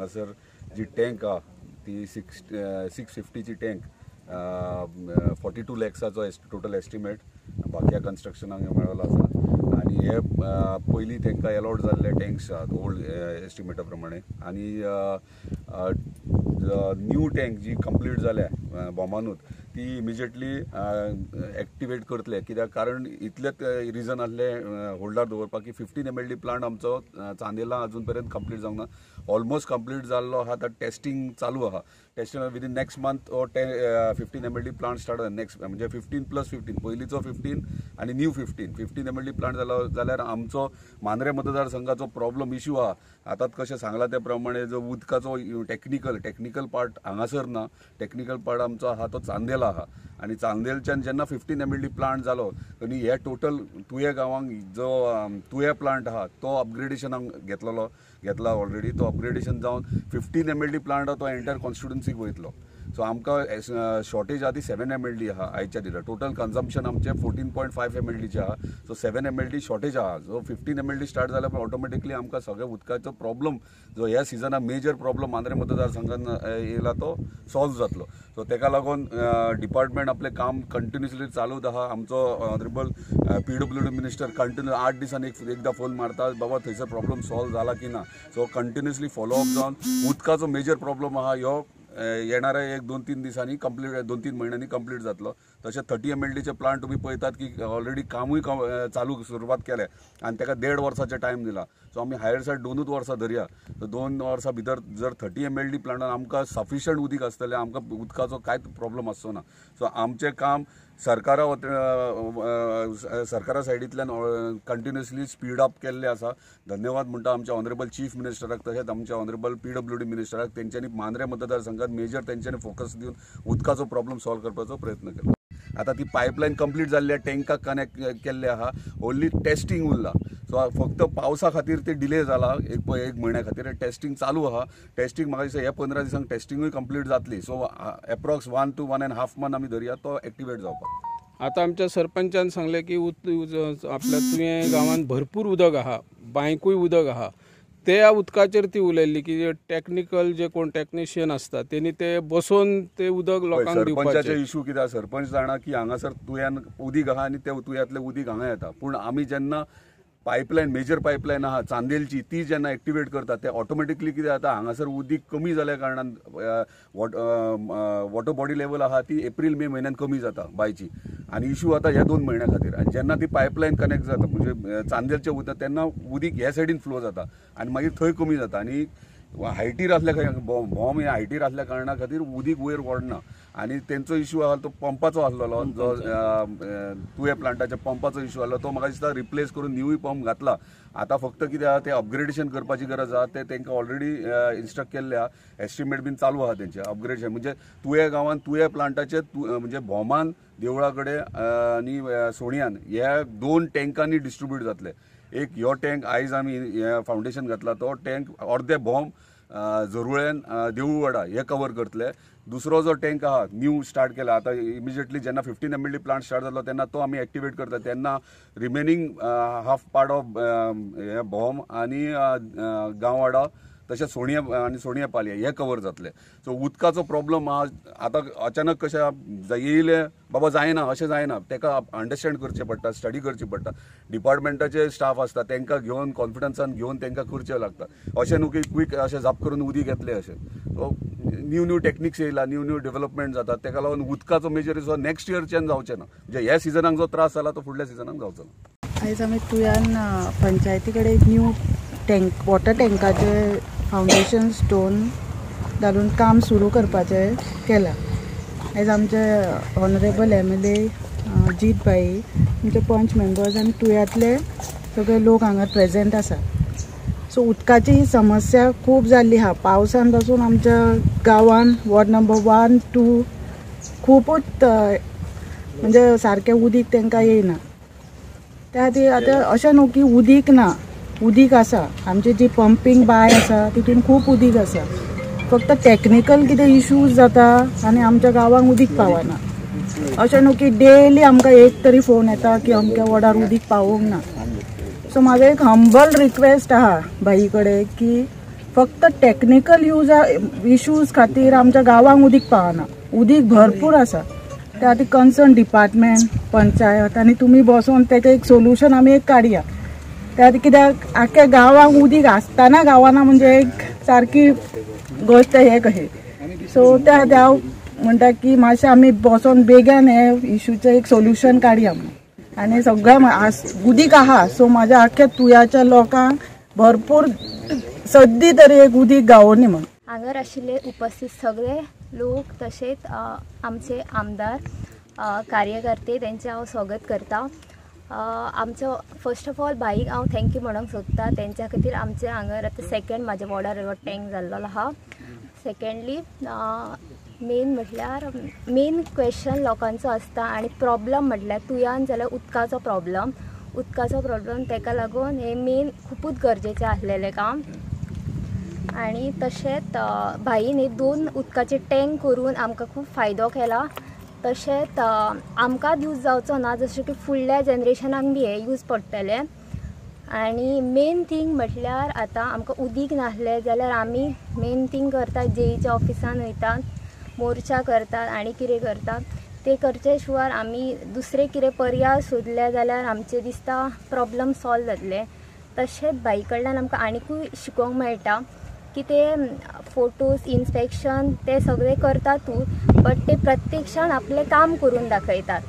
हांगासर G tank आहा ती 650ची टँक 42 लॅक्साचो टोटल एस्टिमेट बाकी कन्स्ट्रक्शनाक मेळ्ळो आसा आनी हे पयलीं तांकां अलॉट जाल्ले टँक्स आहात ओल्ड एस्टिमेटा प्रमाणे आनी न्यू टँक जी कंप्लीट जाल्या बोमानूत ती इमिजिएटली एक्टिवेट करतले कित्याक कारण इतलेच रिजन आसले होल्डार दवरपाक की 15 MLD प्लांट आमचो चांदेला अजून पर्यंत कंप्लीट जावंक ना ऑलमोस्ट कंप्लीट जाल्लो आहा आतां टेस्टिंग चालू आहा testing within next month 15 MLD plant start जाता नेक्स्ट म्हणजे 15+15 पयलींचो 15 आनी न्यू 15 MLD प्लांट जालो जाल्यार आमचो मांद्रे मतदारसंघाचो प्रॉब्लम इश्यू आहा आतां कशें सांगला त्या प्रमाणे जो उदकाचो टेक्निकल पार्ट हांगासर ना टेक्निकल पार्ट आमचो आहा तो चांदेला आहा आनी चांदेलच्यान जेन्ना 15 MLD प्लांट जालो आनी हे टोटल तुये गांवांक जो तुये प्लांट आहा तो अपग्रेडेशनाक घेतला ऑलरेडी तो अपग्रेडेशन जावन 15 MLD प्लांट आहा तो एंटायर कॉन्स्टिट्युएन्सीक वयतलो सो आमकां शॉर्टेज आहा ती 7 MLD आहा आयच्या दिसा टोटल कन्जम्पशन आमचें 14.5 MLDचें आहा सो 7 MLD शॉर्टेज आहा सो 15 MLD स्टार्ट जाल्यार ऑटोमॅटिकली आमकां सगळ्या उदकाचो प्रॉब्लम जो ह्या सिजनाक मेजर प्रॉब्लम मांद्रे मतदारसंघान येयला तो सॉल्व जातलो सो तेका लागून डिपार्टमेंट आपलें काम कंटिन्युअसली चालूच आहा आमचो ऑनरेबल PWD मिनिस्टर कंटिन्यू 8 दिसांनी एकदां फोन मारता बाबा थंयसर प्रॉब्लम सॉल्व जाला की ना सो कंटिन्युअसली फॉलोअप जावन उदकाचो मेजर प्रॉब्लम आहा ह्यो येणाऱ्या 1-2-3 दिसांनी कंप्लीट 2-3 म्हयन्यांनी कंप्लीट जातलो तशें 30 MLDचे प्लांट तुम्ही पळयतात की ऑलरेडी कामूय चालू सुरवात केले आनी ताका 1.5 वर्साचो टायम दिला सो आमी हायर सायड 2 वर्सां धरया सो 2 वर्सां भितर जर 30 MLD प्लांटान आमकां सफिशियंट उदीक आसतलें आमकां उदकाचो कांयच प्रॉब्लम आसचो ना सो आमचें काम सरकारा सायडींतल्यान कंटिन्युअसली स्पीड अप केल्लें आसा धन्यवाद म्हणटा आमच्या ऑनरेबल चीफ मिनिस्टराक तशेंच आमच्या ऑनरेबल PWD मिनिस्टराक तेंच्यांनी मांद्रे मतदारसंघात मेजर तेंच्यांनी फोकस दिवन उदकाचो प्रॉब्लम सॉल्व करपाचो प्रयत्न केलो आता ती पायपलायन कंप्लीट जाल्ल्या टँकाक कनेक्ट केल्ले आहा ओन्ली टेस्टिंग उरला सो फक्त पावसा खातीर ते डिले जाला एक म्हयन्या खातीर टेस्टिंग चालू आहा टेस्टिंग म्हाका दिसता ह्या 15 दिसांक टेस्टिंगूय कंप्लीट जातली सो एप्रॉक्स 1 to 1.5 मंथ आमी धरया तो एक्टिवेट जावपाक आता आमच्या सरपंचान सांगले की आपल्या तुये गांवांत भरपूर उदक आहा बांयकूय उदक आहा त्या उदकाचेर ती उलयल्ली की टेक्निकल जे कोण टेक्निशियन असता तेणी ते बसोन ते उदक लोकांक दिवपाचें सरपंचाचे इशू कित्याक सरपंच जाणा की हांगासर तुयेन उदीक आहा आनी त्या तुयांतलें उदीक हांगा येता पूण आमी जेन्ना पायपलायन मेजर पायपलायन आहा चांदेलची ती जेन्ना एक्टिवेट करता ते ऑटोमॅटिकली कितें जाता हांगासर उदीक कमी जाल्या कारणान वॉटर बॉडी लेवल आहा ती एप्रील मे म्हयन्यान कमी जाता बायची आनी इशू आता ह्या 2 म्हयन्या खातीर आनी जेन्ना ती पायपलायन कनेक्ट जाता म्हणजे चांदेलचें उदक तेन्ना उदीक ह्या सायडीन फ्लो जाता आनी मागीर थंय कमी जाता आनी हायटीर आसल्या बॉम हे हायटीर आसल्या कारणा खातीर उदीक वयर वडना आनी तेंचो इशू आहा तो पंपाचो आसलेलो जो तुये प्लांटाच्या पंपाचो इशू आसलो तो म्हाका दिसता रिप्लेस करून न्यूय पंप घातला आता फक्त कितें आहा ते अपग्रेडेशन करपाची गरज आहा ते तांकां ऑलरेडी इन्स्ट्रक्ट केल्ले आहा एस्टिमेट बीन चालू आहा तेंचे अपग्रेडेशन म्हणजे तुये गांवांत तुये प्लांटाचे म्हणजे भोमान देवळा कडेन आनी सोणियान ह्या 2 टँकांनी डिस्ट्रिब्यूट जातले एक ह्यो टँक आयज आमी फावंडेशन घातला तो टँक अर्दे भोम जरुळेन देऊळवाडा हे कवर करतले दुसरो जो टँक आहा न्यू स्टार्ट केला आता इमिजिएटली जेन्ना 15 MLD प्लांट स्टार्ट जालो तेन्ना तो आमी एक्टिवेट करता तेन्ना रिमेनिंग हाफ पार्ट ऑफ हे भोम आनी गांववाडा तशें सोणिया पालये हे कवर जातले सो उदकाचो प्रॉब्लम आतां अचानक कशें येयले बाबा जायना अशें जायना ताका अंडरस्टँड करचें पडटा स्टडी करची पडटा डिपार्टमेंटाचे स्टाफ आसता तांकां घेवन कॉन्फिडन्सान घेवन तांकां करचें लागता अशें न्हू की क्वीक अशें जाप करून उदीक येतलें अशें सो न्यू टेक्निक्स येयला न्यू डेव्हलपमेंट जाता ताका लागून उदकाचो मेजर इशू नेक्स्ट इयरच्यान जावचें ना म्हणजे ह्या सिजनाक जो त्रास जाला तो फुडल्या सिजनाक जावचो ना आयज आमी तुयान पंचायती कडेन एक न्यू टँक वॉटर टँकाचे फावंडेशन स्टोन घालून काम सुरू करपाचें केलां आयज आमचे ऑनरेबल MLA जीत भाई आमचे पंच मेंबर्स आनी तुयांतले सगळे लोक हांगा प्रेजेंट आसा सो उदकाची ही समस्या खूब जाल्ली आहा पावसान पासून आमच्या गांवान वॉर्ड नंबर 1, 2 खूबच म्हणजे सारकें उदीक तांकां येयना त्या खातीर आतां अशें न्हू की उदीक ना उदीक आसा आमची जी पंपींग बाय आसा तितून खूब उदीक आसा फक्त टॅक्निकल कितें इश्यूज जाता आनी आमच्या गांवांक उदीक पावना अशें न्हू की डेली आमकां एक तरी फोन येता की अमक्या वॉर्डार उदीक पावोंक ना सो म्हाजो एक हंबल रिक्वेस्ट आहा भाई कडेन की फक्त टेक्निकल इश्यूज खातीर आमच्या गांवांक उदीक पावना. उदीक भरपूर आसा. त्या खातीर कन्सर्न डिपार्टमेंट, पंचायत आनी तुमी बसून तेचें एक सोल्युशन आमी एक काडया. त्या खातीर कित्याक आख्या गांवांक उदीक आसतना गावना म्हणजे एक सारकी गोश्ट हे कशी. सो त्या खातीर हांव म्हणटा की मातशें आमी बसून बेगीन हे इश्यूचें एक सोल्युशन काडया म्हणून. आनी सगळ्या उदीक आहा सो म्हाज्या आख्या तुयाच्या लोकांक भरपूर सद्दी तरी एक उदीक गावोनी म्हणून. हांगर आशिल्ले उपस्थित सगळे लोक तशेंच आमचे आमदार, कार्यकर्ते तेंचे हांव स्वागत करता. आमचो फर्स्ट ऑफ ऑल भाईक हांव थँक्यू म्हणूंक सोदता. तेंच्या खातीर आमचे हांगर आतां सेकंड म्हाज्या वॉर्डार टँक जाल्लो आहा. सेकंडली मेन म्हटल्यार मेन क्वेश्चन लोकांचो आसता आनी प्रॉब्लम म्हटल्यार तुयान जाल्यार उदकाचो प्रॉब्लम तेका लागून हे मेन खूपच गरजेचें आसलेलें काम. आनी तशेंच भाईन हे 2 उदकाचे टँक करून आमकां खूब फायदो केला. तशेंच आमकांच यूज जावचो ना, जशें की फुडल्या जनरेशनाक बी हे यूज पडटले. आनी मेन थिंग म्हटल्यार आतां आमकां उदीक नासलें जाल्यार आमी मेन थिंग करतात, जेईच्या ऑफिसान वयतात, मोर्चा करतात आनी कितें करतात ते करचे शिवाय आमी दुसरे कितें पर्याय सोदले जाल्यार आमचे दिसता प्रॉब्लम सॉल्व जातले. तशेंच भाई कडल्यान आमकां आनिकूय शिकोवंक मेळटा की ते फोटोज इन्स्पेक्शन ते सगळे करतात बट ते प्रत्यक्षान आपलें काम करून दाखयतात.